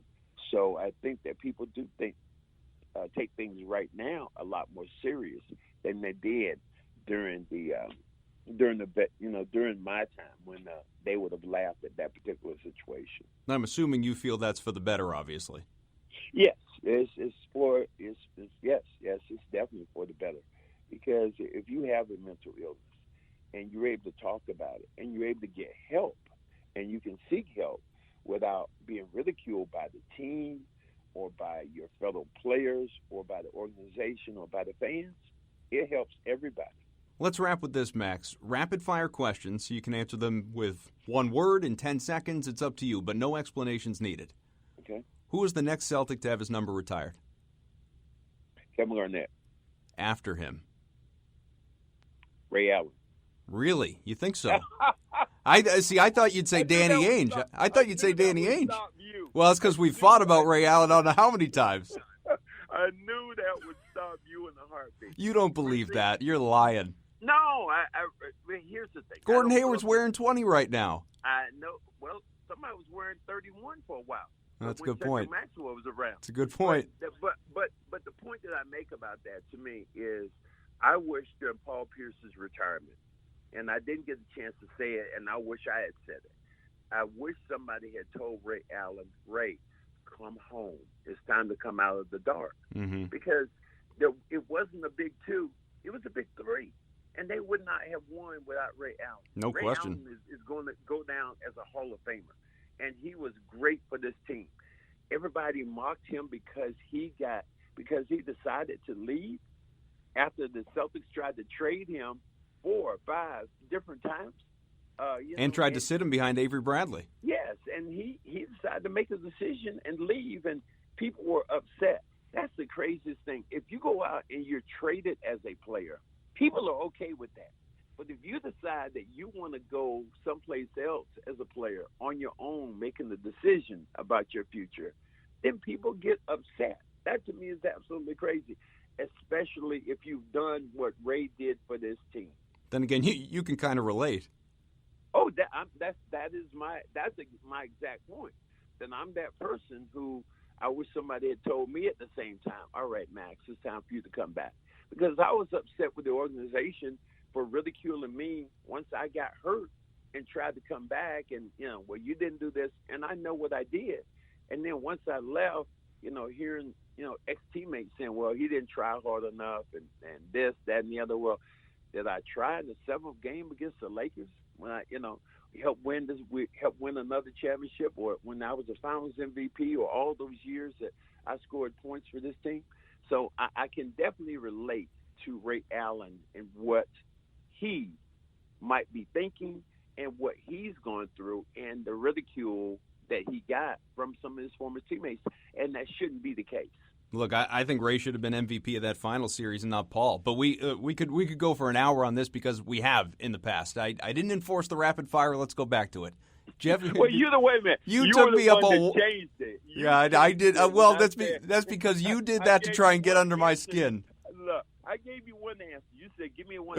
S3: So I think that people do take things right now a lot more serious than they did during my time when they would have laughed at that particular situation.
S1: I'm assuming you feel that's for the better, obviously.
S3: Yes, it's definitely for the better, because if you have a mental illness and you're able to talk about it and you're able to get help and you can seek help without being ridiculed by the team or by your fellow players or by the organization or by the fans, it helps everybody.
S1: Let's wrap with this, Max. Rapid-fire questions. You can answer them with one word in 10 seconds. It's up to you, but no explanations needed.
S3: Okay.
S1: Who is the next Celtic to have his number retired?
S3: Kevin Garnett.
S1: After him?
S3: Ray Allen.
S1: Really? You think so? I thought you'd say Danny Ainge. I thought you'd say Danny Ainge. Well, it's because we fought about Ray Allen I don't know how many times.
S3: I knew that would stop you in a heartbeat.
S1: You don't believe that. You're lying.
S3: No, here's the thing.
S1: Gordon Hayward's wearing 20 right now.
S3: I know. Well, somebody was wearing 31 for a while.
S1: That's a good point.
S3: Cedric Maxwell was around.
S1: It's a good point.
S3: But the point that I make about that, to me, is I wish during Paul Pierce's retirement, and I didn't get the chance to say it, and I wish I had said it, I wish somebody had told Ray Allen, Ray, come home. It's time to come out of the dark.
S1: Mm-hmm.
S3: Because it wasn't a big two. It was a big three. And they would not have won without Ray Allen.
S1: No
S3: Ray
S1: question.
S3: Allen is going to go down as a Hall of Famer. And he was great for this team. Everybody mocked him because he decided to leave after the Celtics tried to trade him 4 or 5 different times.
S1: Tried to sit him behind Avery Bradley.
S3: Yes, and he decided to make a decision and leave, and people were upset. That's the craziest thing. If you go out and you're traded as a player, people are okay with that. But if you decide that you want to go someplace else as a player on your own, making the decision about your future, then people get upset. That to me is absolutely crazy, especially if you've done what Ray did for this team.
S1: Then again, you can kind of relate.
S3: Oh, that's my exact point. Then I'm that person who I wish somebody had told me at the same time, all right, Max, it's time for you to come back. Because I was upset with the organization for ridiculing me once I got hurt and tried to come back and, well, you didn't do this, and I know what I did. And then once I left, hearing, ex-teammates saying, well, he didn't try hard enough and this, that, and the other. Well, did I try in the 7th game against the Lakers when I, helped win another championship, or when I was the Finals MVP, or all those years that I scored points for this team? So I can definitely relate to Ray Allen and what he might be thinking and what he's gone through and the ridicule that he got from some of his former teammates, and that shouldn't be the case.
S1: Look, I think Ray should have been MVP of that final series and not Paul. But we could go for an hour on this because we have in the past. I didn't enforce the rapid fire. Let's go back to it. Jeff,
S3: well, wait a minute.
S1: You took me up a.
S3: Changed it.
S1: I did. Well, that's because you did that to try and get under my skin.
S3: Look, I gave you one answer. You said, "Give me one,"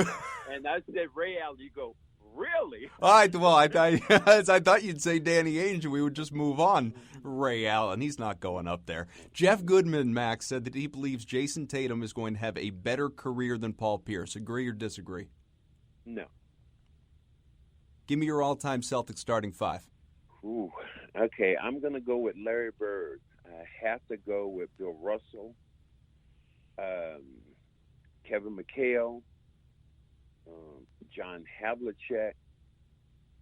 S3: and I said Ray Allen. You go, really?
S1: All right. Well, I thought you'd say Danny Ainge, and we would just move on. Ray Allen, he's not going up there. Jeff Goodman, Max, said that he believes Jason Tatum is going to have a better career than Paul Pierce. Agree or disagree?
S3: No.
S1: Give me your all-time Celtics starting five.
S3: Ooh, okay. I'm going to go with Larry Bird. I have to go with Bill Russell, Kevin McHale, John Havlicek,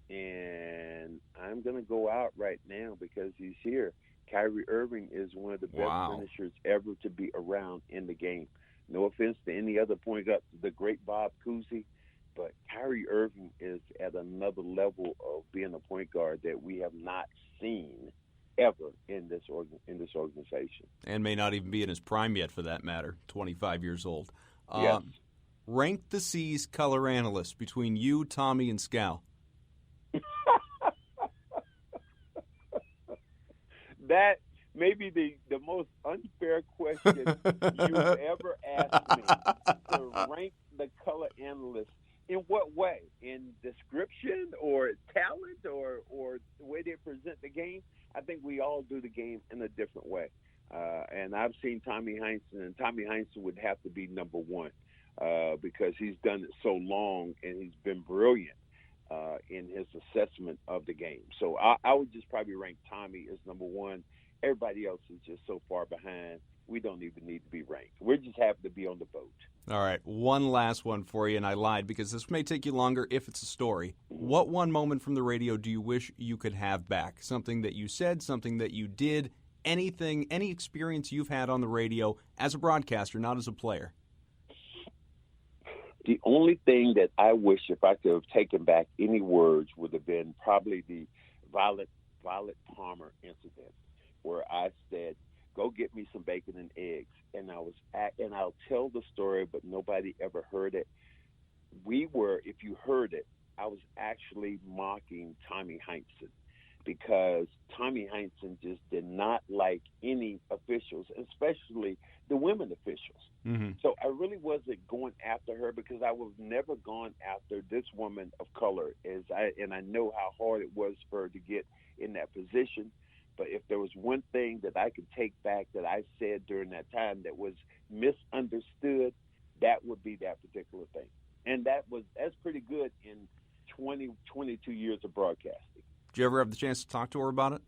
S3: and I'm going to go out right now because he's here. Kyrie Irving is one of the best finishers ever to be around in the game. No offense to any other point guard, the great Bob Cousy, but Kyrie Irving is at another level of being a point guard that we have not seen ever in this organization.
S1: And may not even be in his prime yet, for that matter, 25 years old.
S3: Yes.
S1: Rank the C's color analyst between you, Tommy, and Scal.
S3: That may be the most unfair question you've ever asked me, to rank the color analyst. In what way? In description or talent or the way they present the game? I think we all do the game in a different way. And I've seen Tommy Heinsohn, and Tommy Heinsohn would have to be number one because he's done it so long and he's been brilliant in his assessment of the game. So I would just probably rank Tommy as number one. Everybody else is just so far behind. We don't even need to be ranked. We're just happy to be on the boat.
S1: All right, one last one for you, and I lied because this may take you longer if it's a story. What one moment from the radio do you wish you could have back? Something that you said, something that you did, anything, any experience you've had on the radio as a broadcaster, not as a player?
S3: The only thing that I wish if I could have taken back any words would have been probably the Violet Palmer incident, where I said, "Go get me some bacon and eggs," and I'll tell the story, but nobody ever heard it. If you heard it, I was actually mocking Tommy Heinsohn because Tommy Heinsohn just did not like any officials, especially the women officials. Mm-hmm. So I really wasn't going after her because I was never gone after this woman of color, and I know how hard it was for her to get in that position. But if there was one thing that I could take back that I said during that time that was misunderstood, that would be that particular thing. And that's pretty good in 22 years of broadcasting.
S1: Did you ever have the chance to talk to her about it?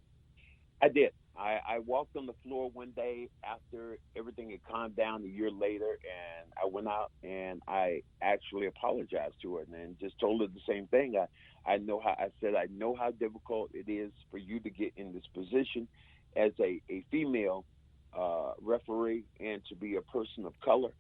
S3: I did. I walked on the floor one day after everything had calmed down a year later, and I went out and I actually apologized to her and just told her the same thing. I know how difficult it is for you to get in this position as a female referee and to be a person of color.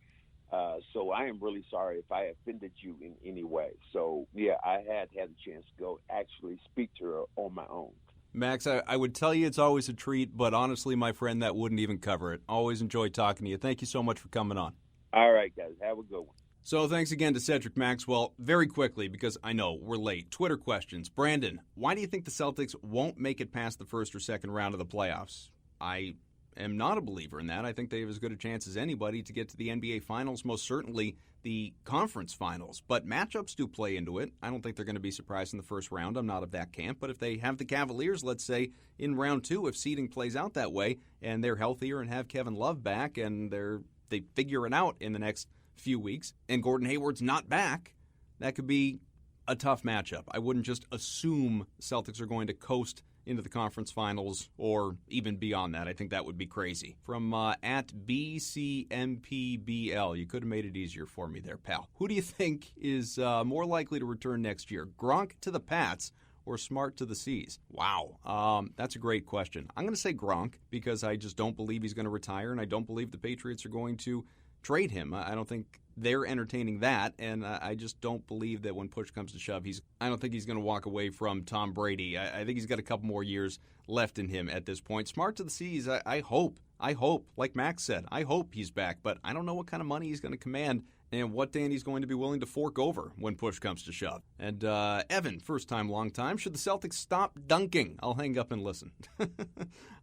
S3: So I am really sorry if I offended you in any way. So, yeah, I had a chance to go actually speak to her on my own.
S1: Max, I would tell you it's always a treat, but honestly, my friend, that wouldn't even cover it. Always enjoy talking to you. Thank you so much for coming on.
S3: All right, guys. Have a good one.
S1: So thanks again to Cedric Maxwell. Very quickly, because I know we're late. Twitter questions. Brandon, why do you think the Celtics won't make it past the first or second round of the playoffs? I am not a believer in that. I think they have as good a chance as anybody to get to the NBA Finals, most certainly the conference finals. But matchups do play into it. I don't think they're going to be surprised in the first round. I'm not of that camp. But if they have the Cavaliers, let's say, in round two, if seeding plays out that way, and they're healthier and have Kevin Love back, and they figure it out in the next few weeks, and Gordon Hayward's not back, that could be a tough matchup. I wouldn't just assume Celtics are going to coast into the conference finals or even beyond that. I think that would be crazy. From at BCMPBL, you could have made it easier for me there, pal. Who do you think is more likely to return next year? Gronk to the Pats or Smart to the C's? Wow, that's a great question. I'm going to say Gronk because I just don't believe he's going to retire, and I don't believe the Patriots are going to trade him. I don't think they're entertaining that, and I just don't believe that when push comes to shove, I don't think he's going to walk away from Tom Brady. I think he's got a couple more years left in him at this point. Smart to the C's, I hope, like Max said, I hope he's back, but I don't know what kind of money he's going to command and what Danny's going to be willing to fork over when push comes to shove. And Evan, first time, long time, should the Celtics stop dunking? I'll hang up and listen.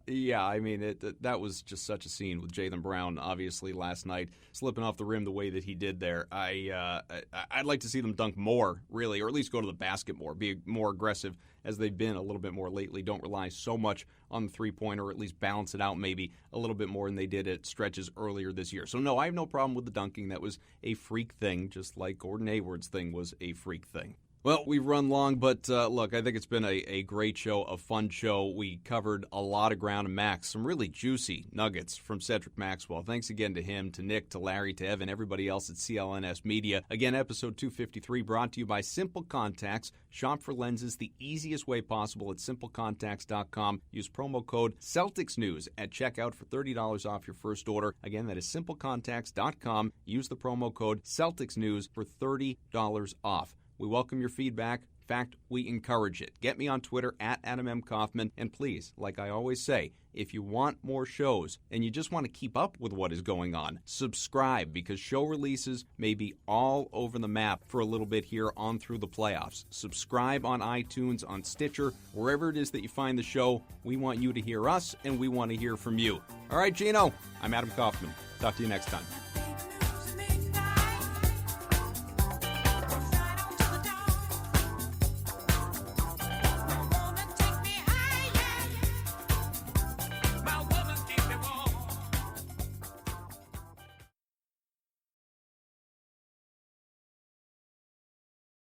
S1: Yeah, I mean, that was just such a scene with Jaylen Brown, obviously, last night, slipping off the rim the way that he did there. I'd like to see them dunk more, really, or at least go to the basket more, be more aggressive as they've been a little bit more lately. Don't rely so much on the three-pointer, or at least balance it out maybe a little bit more than they did at stretches earlier this year. So, no, I have no problem with the dunking. That was a freak thing, just like Gordon Hayward's thing was a freak thing. Well, we've run long, but look, I think it's been a great show, a fun show. We covered a lot of ground, and Max, some really juicy nuggets from Cedric Maxwell. Thanks again to him, to Nick, to Larry, to Evan, everybody else at CLNS Media. Again, episode 253 brought to you by Simple Contacts. Shop for lenses the easiest way possible at simplecontacts.com. Use promo code Celtics News at checkout for $30 off your first order. Again, that is simplecontacts.com. Use the promo code Celtics News for $30 off. We welcome your feedback. In fact, we encourage it. Get me on Twitter at Adam M. Kaufman. And please, like I always say, if you want more shows and you just want to keep up with what is going on, subscribe, because show releases may be all over the map for a little bit here on through the playoffs. Subscribe on iTunes, on Stitcher, wherever it is that you find the show. We want you to hear us, and we want to hear from you. All right, Gino, I'm Adam Kaufman. Talk to you next time.